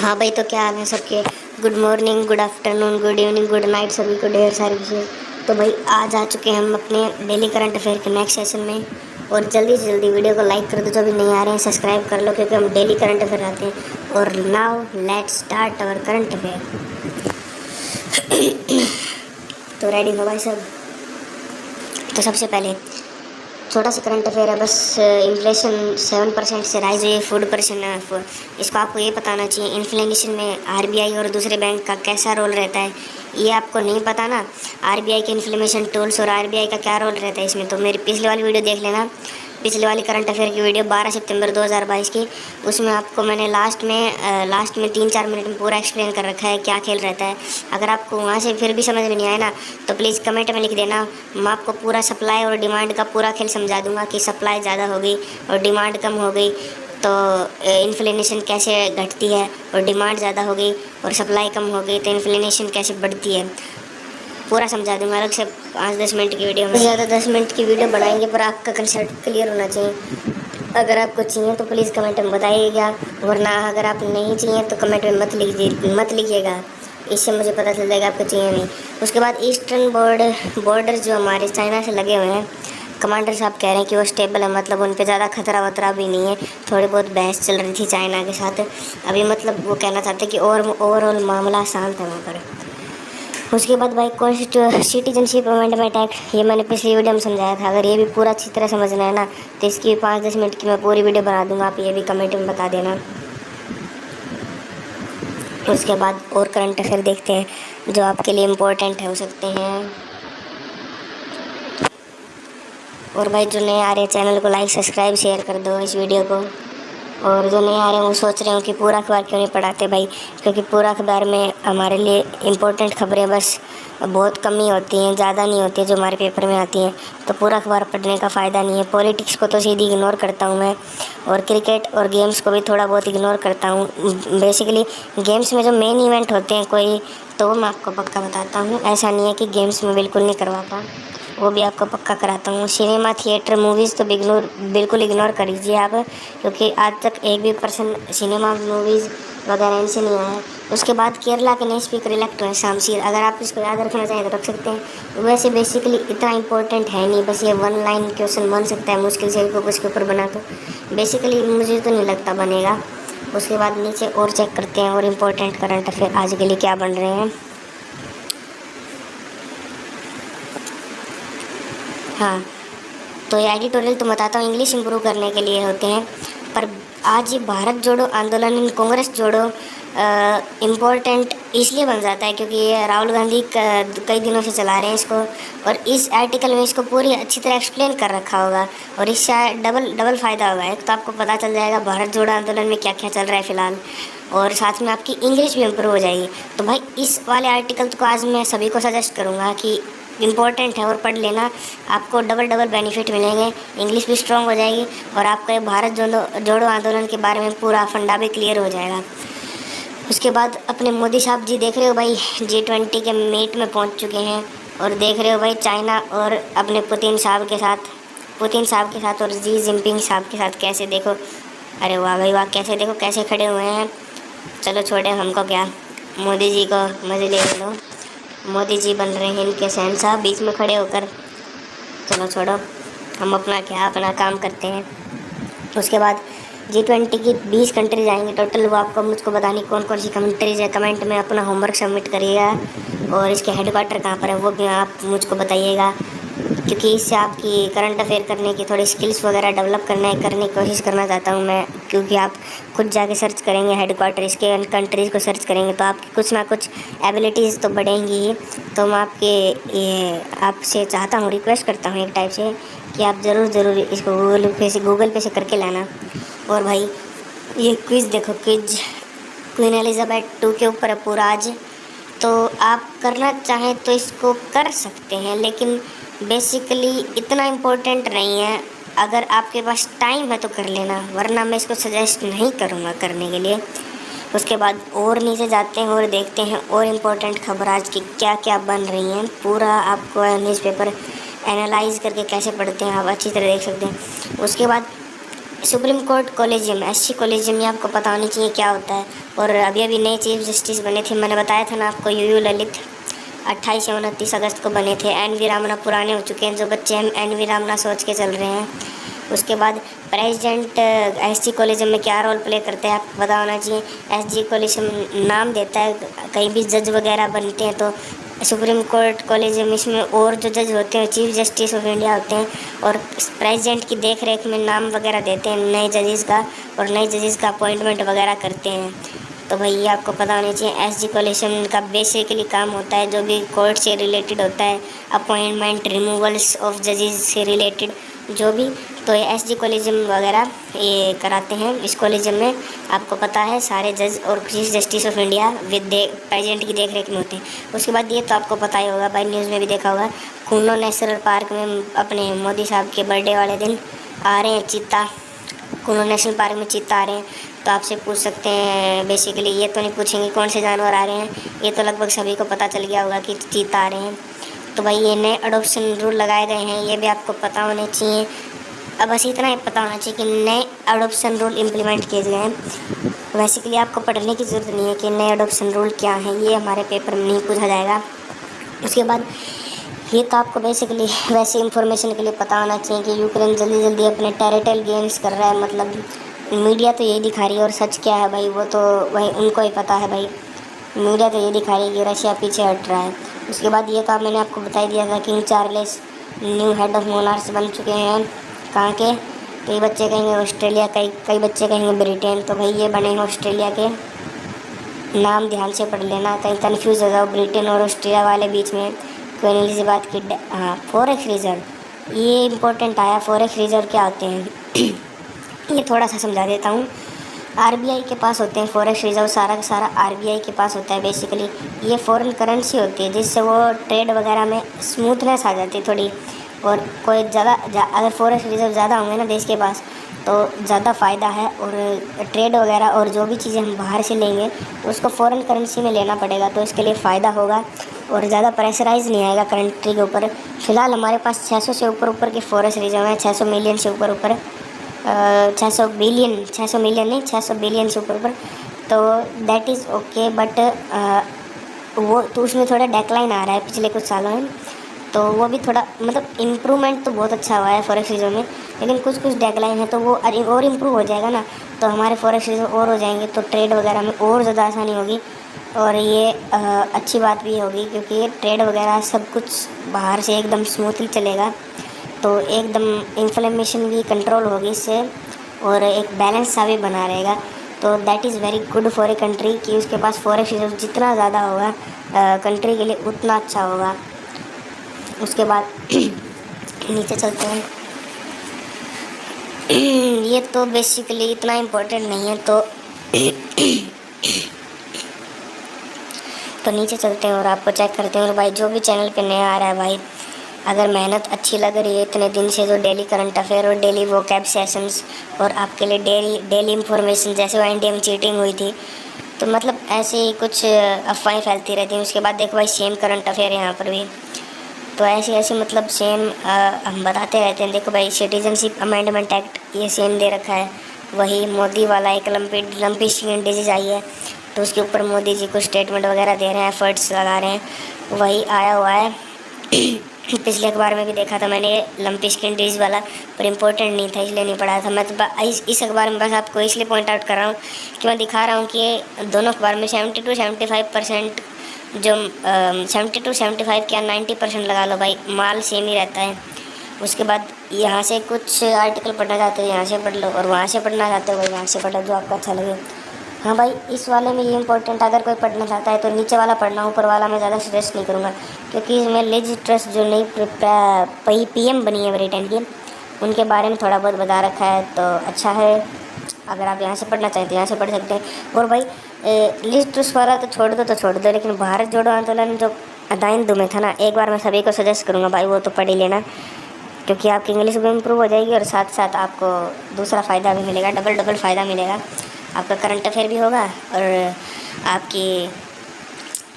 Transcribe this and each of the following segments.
हाँ भाई, तो क्या हाल है सबके। Good morning, good afternoon, good evening, good night, सभी को ढेर सारी विशेष। तो भाई आज आ चुके हैं हम अपने डेली करंट अफेयर के नेक्स्ट सेशन में। और जल्दी से जल्दी वीडियो को लाइक कर दो, जो भी नहीं आ रहे हैं सब्सक्राइब कर लो, क्योंकि हम डेली करंट अफेयर आते हैं। और now let's start our current affair. तो रेडी हो भाई सब। तो सबसे पहले छोटा सा करंट अफेयर है बस। इन्फ्लेशन 7% से राइज हुई 4%। इसको आपको ये बताना चाहिए, इन्फ्लेशन में आरबीआई और दूसरे बैंक का कैसा रोल रहता है। ये आपको नहीं पता ना, आरबीआई के इन्फ्लेमेशन टूल्स और आरबीआई का क्या रोल रहता है इसमें। तो मेरी पिछले वाली वीडियो देख लेना, पिछले वाली करंट अफेयर की वीडियो 12 सितंबर 2022 की। उसमें आपको मैंने लास्ट में 3-4 मिनट में पूरा एक्सप्लेन कर रखा है क्या खेल रहता है। अगर आपको वहाँ से फिर भी समझ में नहीं आया ना, तो प्लीज़ कमेंट में लिख देना। मैं आपको पूरा सप्लाई और डिमांड का पूरा खेल समझा दूंगा कि सप्लाई ज़्यादा हो गई और डिमांड कम हो गई तो इन्फ्लेशन कैसे घटती है, और डिमांड ज़्यादा हो गई और सप्लाई कम हो गई तो इन्फ्लेशन कैसे बढ़ती है। पूरा समझा दूंगा अलग से 5-10 मिनट की वीडियो में। ज़्यादा 10 मिनट की वीडियो बनाएंगे, पर आपका कंसेप्ट क्लियर होना चाहिए। अगर आपको चाहिए तो प्लीज़ कमेंट में बताइएगा, वरना अगर आप नहीं चाहिए तो कमेंट में मत लिखिएगा। इससे मुझे पता चल जाएगा आपको चाहिए नहीं। उसके बाद ईस्टर्न बॉर्डर जो हमारे चाइना से लगे हुए हैं, कमांडर साहब कह रहे हैं कि वो स्टेबल है, मतलब उन पे ज़्यादा खतरा वतरा भी नहीं है। थोड़ी बहुत बहस चल रही थी चाइना के साथ अभी, मतलब वो कहना चाहते हैं कि ओवरऑल मामला शांत है वहाँ पर। उसके बाद भाई सिटीजनशिप अमेंडमेंट एक्ट, ये मैंने पिछली वीडियो में समझाया था। अगर ये भी पूरा अच्छी तरह समझना है ना, तो इसकी 5-10 मिनट की मैं पूरी वीडियो बना दूंगा, आप ये भी कमेंट में बता देना। उसके बाद और करंट अफेयर देखते हैं जो आपके लिए इम्पोर्टेंट हो सकते हैं। और भाई जो नए आ रहे हैं चैनल को लाइक सब्सक्राइब शेयर कर दो इस वीडियो को। और जो नहीं आ रहे हैं वो सोच रहे हो कि पूरा अखबार क्यों नहीं पढ़ाते भाई, क्योंकि पूरा अखबार में हमारे लिए इम्पोर्टेंट खबरें बस बहुत कम ही होती हैं, ज़्यादा नहीं होती है जो हमारे पेपर में आती हैं। तो पूरा अखबार पढ़ने का फ़ायदा नहीं है। पॉलिटिक्स को तो सीधी इग्नोर करता हूँ मैं, और क्रिकेट और गेम्स को भी थोड़ा बहुत इग्नोर करता हूँ। बेसिकली गेम्स में जो मेन इवेंट होते हैं कोई, तो वो मैं आपको पक्का बताता हूँ। ऐसा नहीं है कि गेम्स में बिल्कुल नहीं करवाता, वो भी आपको पक्का कराता हूँ। सिनेमा थिएटर मूवीज़ तो बिल्कुल इग्नोर कर दीजिए आप, क्योंकि आज तक एक भी पर्सन सिनेमा मूवीज़ वगैरह इनसे नहीं आया है। उसके बाद केरला के नए स्पीकर इलेक्ट हुए शामशीर, अगर आप इसको याद रखना चाहें तो रख सकते हैं। वैसे बेसिकली इतना इंपॉर्टेंट है नहीं, बस ये 1 लाइन क्वेश्चन बन सकता है मुश्किल से को उसके ऊपर बना, तो बेसिकली मुझे तो नहीं लगता बनेगा। उसके बाद नीचे और चेक करते हैं और इम्पोर्टेंट करंट अफेयर आज के लिए क्या बन रहे हैं। हाँ, तो ये एडिटोरियल तो बताता हूँ इंग्लिश इंप्रूव करने के लिए होते हैं, पर आज ये भारत जोड़ो आंदोलन इन कांग्रेस जोड़ो इम्पोर्टेंट इसलिए बन जाता है क्योंकि ये राहुल गांधी कई दिनों से चला रहे हैं इसको, और इस आर्टिकल में इसको पूरी अच्छी तरह एक्सप्लेन कर रखा होगा, और इससे डबल फ़ायदा होगा। एक तो आपको पता चल जाएगा भारत जोड़ो आंदोलन में क्या क्या चल रहा है फ़िलहाल, और साथ में आपकी इंग्लिश भी इम्प्रूव हो जाएगी। तो भाई इस वाले आर्टिकल को आज मैं सभी को सजेस्ट करूँगा कि इम्पोर्टेंट है और पढ़ लेना, आपको डबल बेनिफिट मिलेंगे। इंग्लिश भी स्ट्रॉन्ग हो जाएगी और आपका ये भारत जोड़ो आंदोलन के बारे में पूरा फंडा भी क्लियर हो जाएगा। उसके बाद अपने मोदी साहब जी देख रहे हो भाई, G20 के मीट में पहुंच चुके हैं, और देख रहे हो भाई चाइना और अपने पुतिन साहब के साथ और जी जिनपिंग साहब के साथ कैसे, देखो अरे वाह भाई वाह, कैसे देखो कैसे खड़े हुए हैं। चलो छोड़े, हमको क्या, मोदी जी को मज़े ले लो। मोदी जी बन रहे हैं इनके शहंशाह बीच में खड़े होकर। चलो छोड़ो, हम अपना काम करते हैं। उसके बाद G20 की 20 कंट्रीज आएंगी टोटल, वो आपको मुझको बतानी कौन कौन सी कंट्रीज है। कमेंट में अपना होमवर्क सबमिट करिएगा, और इसके हेडक्वार्टर कहाँ पर है वो भी आप मुझको बताइएगा, क्योंकि इससे आपकी करंट अफेयर करने की थोड़ी स्किल्स वगैरह डेवलप करने की कोशिश करना चाहता हूँ मैं। क्योंकि आप खुद जाके सर्च करेंगे हेडक्वार्टर इसके कंट्रीज़ को सर्च करेंगे तो आपकी कुछ ना कुछ एबिलिटीज़ तो बढ़ेंगी ही। तो मैं आपसे चाहता हूँ, रिक्वेस्ट करता हूँ एक टाइप से, कि आप ज़रूर इसको गूगल पे से करके लाना। और भाई ये क्विज़ देखो, क्वीन एलिजाबेथ 2 के ऊपर है पूरा आज, तो आप करना चाहें तो इसको कर सकते हैं, लेकिन बेसिकली इतना इम्पोर्टेंट नहीं है। अगर आपके पास टाइम है तो कर लेना, वरना मैं इसको सजेस्ट नहीं करूँगा करने के लिए। उसके बाद और नीचे जाते हैं और देखते हैं और इम्पोर्टेंट खबर आज की क्या क्या बन रही हैं। पूरा आपको न्यूज़पेपर एनालाइज करके कैसे पढ़ते हैं आप अच्छी तरह देख सकते हैं। उसके बाद supreme court collegium, SC collegium, ये आपको पता होनी चाहिए क्या होता है। और अभी अभी नए चीफ जस्टिस बने थे, मैंने बताया था ना आपको, यूयू ललित 28 या 29 अगस्त को बने थे। एन वी रामना पुराने हो चुके हैं, जो बच्चे हम एन वी रामना सोच के चल रहे हैं। उसके बाद प्रेसिडेंट एसजी कॉलेजियम में क्या रोल प्ले करते हैं आपको पता होना चाहिए। एसजी कॉलेजियम नाम देता है, कहीं भी जज वगैरह बनते हैं तो सुप्रीम कोर्ट कॉलेजियम, इसमें और जो जज होते हैं चीफ जस्टिस ऑफ इंडिया होते हैं, और प्रेसिडेंट की देख रेख में नाम वगैरह देते हैं नए जजेस का, और नए जजेस का अपॉइंटमेंट वगैरह करते हैं। तो भाई ये आपको पता होना चाहिए। एसजी कॉलेजियम का बेसिकली काम होता है जो भी कोर्ट से रिलेटेड होता है, अपॉइंटमेंट, रिमूवल्स ऑफ जजेस से रिलेटेड जो भी, तो ये एसजी कॉलेजियम वगैरह ये कराते हैं। इस कॉलेजियम में आपको पता है सारे जज और chief justice of India with president की देख रेख में होते हैं। उसके बाद ये तो आपको पता ही होगा, भाई न्यूज़ में भी देखा होगा, कूनो नेशनल पार्क में अपने मोदी साहब के बर्थडे वाले दिन आ रहे हैं चीता, कूनो नेशनल पार्क में चीता आ रहे हैं। तो आपसे पूछ सकते हैं बेसिकली, ये तो नहीं पूछेंगे कौन से जानवर आ रहे हैं, ये तो लगभग सभी को पता चल गया होगा कि चीता आ रहे हैं। तो भाई ये नए अडोप्शन रूल लगाए गए हैं, ये भी आपको पता होने चाहिए। अब बस इतना ही पता होना चाहिए कि नए अडोप्शन रूल इम्प्लीमेंट किए गए हैं। बेसिकली आपको पढ़ने की ज़रूरत नहीं है कि नए अडोप्शन रूल क्या हैं, ये हमारे पेपर में नहीं पूछा जाएगा। उसके बाद ये तो आपको बेसिकली वैसे इंफॉर्मेशन के लिए पता होना चाहिए कि यूक्रेन जल्दी जल्दी अपने टेरिटोरियल गेम्स कर रहा है। मतलब मीडिया तो यही दिखा रही है, और सच क्या है भाई वो तो भाई उनको ही पता है। भाई मीडिया तो ये दिखा रही है कि रशिया पीछे हट रहा है। उसके बाद ये काम मैंने आपको बता दिया था, king Charles new head of monarchs बन चुके हैं। कहाँ के? कई बच्चे कहेंगे ऑस्ट्रेलिया, कई बच्चे कहेंगे ब्रिटेन। तो भाई ये बने हैं ऑस्ट्रेलिया के, नाम ध्यान से पढ़ लेना, कहीं कंफ्यूज हो जाओ ब्रिटेन और ऑस्ट्रेलिया वाले बीच में। क्वीन एलिजाबेथ की हाँ, फॉरेक्स रिजर्व, ये इंपॉर्टेंट आया। फॉरेक्स रिजर्व क्या होते हैं ये थोड़ा सा समझा देता हूँ। आरबीआई के पास होते हैं फॉरेक्स रिजर्व, सारा का सारा आरबीआई के पास होता है। बेसिकली ये फॉरेन करेंसी होती है, जिससे वो ट्रेड वगैरह में स्मूथनेस आ जाती है थोड़ी। और कोई अगर फॉरेक्स रिजर्व ज़्यादा होंगे ना देश के पास तो ज़्यादा फ़ायदा है। और ट्रेड वगैरह और जो भी चीज़ें हम बाहर से लेंगे उसको फ़ॉरेन करेंसी में लेना पड़ेगा, तो इसके लिए फ़ायदा होगा और ज़्यादा प्रेशराइज़ नहीं आएगा कंट्री के ऊपर। फ़िलहाल हमारे पास 600 से ऊपर के फॉरेक्स रिजर्व हैं, 600 मिलियन से ऊपर 600 बिलियन, 600 मिलियन नहीं, 600 बिलियन से ऊपर। तो दैट इज़ ओके, बट वो तो उसमें थोड़ा डेक्लाइन आ रहा है पिछले कुछ सालों में। तो वो भी थोड़ा मतलब इम्प्रूवमेंट तो बहुत अच्छा हुआ है फॉरेक्स रिजर्व में, लेकिन कुछ डेक्लाइन है। तो वो और इम्प्रूव हो जाएगा ना, तो हमारे फॉरेक्स रिजर्व और हो जाएंगे, तो ट्रेड वगैरह में और ज़्यादा आसानी होगी। और ये अच्छी बात भी होगी क्योंकि ये ट्रेड वगैरह सब कुछ बाहर से एकदम स्मूथली चलेगा, तो एकदम इन्फ्लेमेशन भी कंट्रोल होगी इससे, और एक बैलेंस सा भी बना रहेगा। तो that is very good for a country कि उसके पास फॉरेक्स रिजर्व जितना ज़्यादा होगा कंट्री के लिए उतना अच्छा होगा। उसके बाद नीचे चलते हैं ये तो बेसिकली इतना इम्पोर्टेंट नहीं है, तो नीचे चलते हैं और आपको चेक करते हैं। और भाई जो भी चैनल पे नया आ रहा है भाई, अगर मेहनत अच्छी लग रही है इतने दिन से, जो डेली करंट अफेयर और डेली वोकैब सेशंस और आपके लिए डेली इन्फॉर्मेशन, जैसे वो इंडिया में चीटिंग हुई थी तो मतलब ऐसे ही कुछ अफवाहें फैलती रहती हैं। उसके बाद देखो भाई सेम करंट अफेयर यहाँ पर भी, तो ऐसे मतलब सेम हम बताते रहते हैं। देखो भाई सिटीजनशिप अमेंडमेंट एक्ट ये सेम दे रखा है, वही मोदी वाला एक लंपी स्किन डिजीज़ आई है तो उसके ऊपर मोदी जी को स्टेटमेंट वगैरह दे रहे हैं, एफर्ट्स लगा रहे हैं, वही आया हुआ है। पिछले अखबार में भी देखा था मैंने लंपी स्किन डिजीज़ वाला, पर इम्पोर्टेंट नहीं था इसलिए नहीं पढ़ा था मैं। तो इस अखबार में बस आपको इसलिए पॉइंट आउट कर रहा हूँ कि मैं दिखा रहा हूँ कि दोनों अखबार में 70 to 75% जो 70 to 75 क्या 90% लगा लो भाई, माल सेम ही रहता है। उसके बाद यहाँ से कुछ आर्टिकल पढ़ना चाहते हो यहाँ से पढ़ लो, और वहाँ से पढ़ना चाहते हो भाई वहाँ से पढ़ लो, जो आपको अच्छा लगे। हाँ भाई इस वाले में ये इंपॉर्टेंट, अगर कोई पढ़ना चाहता है तो नीचे वाला पढ़ना, ऊपर वाला मैं ज़्यादा सजेस्ट नहीं करूँगा, क्योंकि इसमें लिज ट्रस जो नई PM बनी है ब्रिटेन की, उनके बारे में थोड़ा बहुत बता रखा है, तो अच्छा है। अगर आप यहाँ से पढ़ना चाहते हैं यहाँ से पढ़ सकते हैं। और भाई लिज ट्रस वाला तो छोड़ दो, लेकिन भारत जोड़ो आंदोलन जो अदाइन में था ना, एक बार मैं सभी को सजेस्ट करूँगा भाई वो तो पढ़ ही लेना, क्योंकि आपकी इंग्लिश भी इम्प्रूव हो जाएगी और साथ साथ आपको दूसरा फ़ायदा भी मिलेगा, डबल फ़ायदा मिलेगा। आपका करंट अफेयर भी होगा और आपकी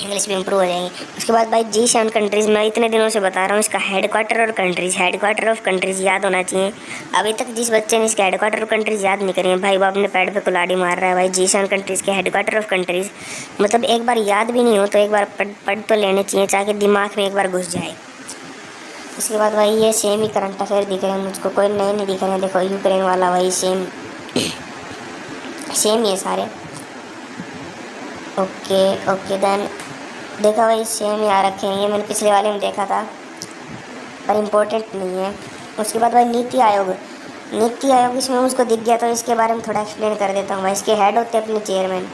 इंग्लिश भी इम्प्रूव हो जाएगी। उसके बाद भाई G7 कंट्रीज़, मैं इतने दिनों से बता रहा हूँ इसका हेडक्वार्टर और कंट्रीज़, हेडक्वार्टर ऑफ कंट्रीज़ याद होना चाहिए। अभी तक जिस बच्चे ने इसके हेडक्वार्टर ऑफ कंट्रीज़ याद नहीं करी है भाई वो अपने पैड पे कुल्हाड़ी मार रहा है। भाई G7 कंट्रीज़ के हेडक्वार्टर ऑफ कंट्रीज़ मतलब एक बार याद भी नहीं हो तो एक बार पढ़ तो लेने चाहिए, ताकि दिमाग में एक बार घुस जाए। उसके बाद भाई ये सेम ही करंट अफेयर दिख रहे हैं मुझको, कोई नए नहीं दिख रहे हैं। देखो यूक्रेन वाला भाई सेम सेम ही है सारे। ओके ओके देन देखा भाई सेम ही आ रखे हैं, ये मैंने पिछले वाले में देखा था पर इम्पोर्टेंट नहीं है। उसके बाद भाई नीति आयोग, नीति आयोग इसमें मुझको दिख गया तो इसके बारे में थोड़ा एक्सप्लेन कर देता हूँ भाई। इसके हेड होते हैं अपने चेयरमैन,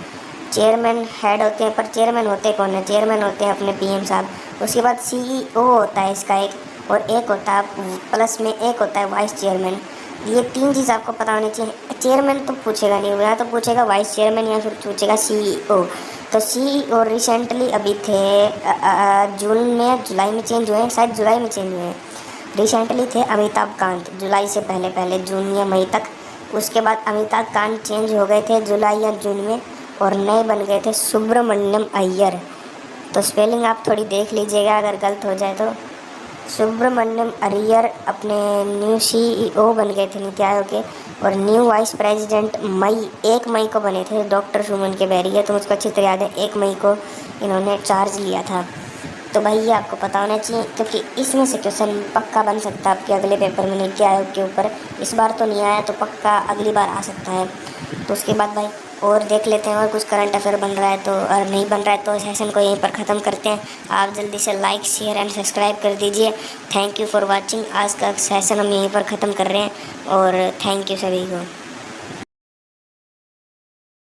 चेयरमैन हेड होते हैं, पर चेयरमैन होते कौन है? चेयरमैन होते हैं अपने PM साहब। उसके बाद CEO होता है इसका एक, और एक होता है प्लस में एक होता है वाइस चेयरमैन। ये 3 चीज़ आपको पता होनी चाहिए। चेयरमैन तो पूछेगा नहीं, या तो पूछेगा वाइस चेयरमैन या फिर पूछेगा CEO। तो CEO रिसेंटली अभी थे जून में जुलाई में चेंज हुए हैं, शायद जुलाई में चेंज हुए हैं। रिसेंटली थे अमिताभ कांत, जुलाई से पहले पहले जून या मई तक। उसके बाद अमिताभ कांत चेंज हो गए थे जुलाई या जून में, और नए बन गए थे सुब्रमण्यम अय्यर। तो स्पेलिंग आप थोड़ी देख लीजिएगा अगर गलत हो जाए तो। सुब्रमण्यम अय्यर अपने न्यू CEO बन गए थे नीति आयोग के, और न्यू वाइस प्रेसिडेंट 1 मई को बने थे डॉक्टर सुमन के बैरिया। तो मुझको अच्छी तरह याद है 1 मई को इन्होंने चार्ज लिया था। तो भाई ये आपको पता होना चाहिए, क्योंकि इसमें से क्वेश्चन पक्का बन सकता है आपके अगले पेपर में नीति आयोग के ऊपर। इस बार तो नहीं आया तो पक्का अगली बार आ सकता है। तो उसके बाद भाई और देख लेते हैं, और कुछ करंट अफेयर बन रहा है तो, और नहीं बन रहा है तो सेशन को यहीं पर ख़त्म करते हैं। आप जल्दी से लाइक शेयर एंड सब्सक्राइब कर दीजिए। Thank you for watching. आज का सेशन हम यहीं पर ख़त्म कर रहे हैं, और थैंक यू सभी को।